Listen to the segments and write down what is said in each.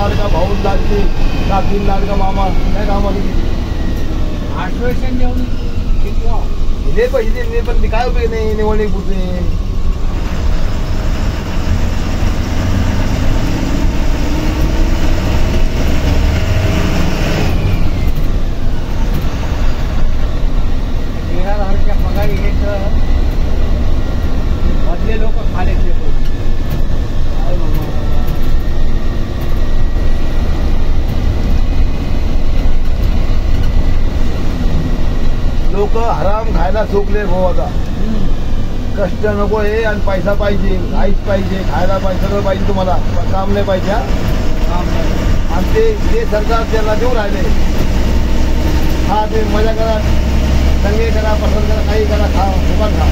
लाडका भाऊ लाडकी काकी लाडका मामा काय कामाला आश्वासन देऊन दिले पैसे दिले पण काय उपयोग नाही निवडणूक पुरते. पगारी मधले लोक खाले लोक हराम खायला चुकले भाऊ. आता कष्ट नको आहे आणि पैसा पाहिजे, आईच पाहिजे, खायला पाहिजे, सगळं पाहिजे तुम्हाला, काम नाही पाहिजे. आणि ते सरकार त्याला देऊन राहिले. हा ते मजा करा, दंगे करा, पसंत करा, काही करा, खा दुकान खा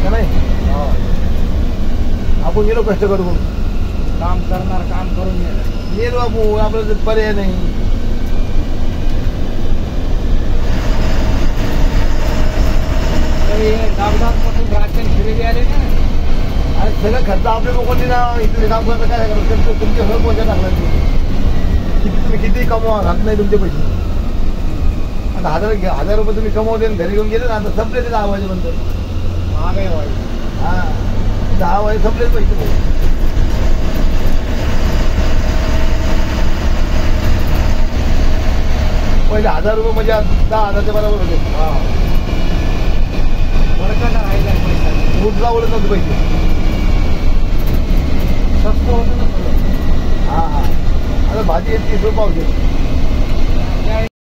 का नाही. आपण गेलो कष्ट करून काम करणार, काम करून गेलो बापू, आपल्याला पर्याय नाही. गावडापासून राशन खरेदी आले ना, आणि सगळं खर्च आपल्या लोकांनी ना इथे काम करता काय करत तुमच्या सगळं पैसा टाकला तुम्ही किती कमवा राहत नाही तुमचे पैसे. आता 1000 रुपये तुम्ही कमवले घरी घेऊन गेले ना, आता संपले ते 10 वाजेपर्यंत. महागाई वाढली. हा 10 वाजे संपलेच पैसे. पहिले 1000 रुपये म्हणजे 10,000च्या बरोबर होते. राहिला पैसा उठला ओळख नव्हते पैसे. स्वस्त होतं ना. हा आता भाजी 30 रुपये पावशे.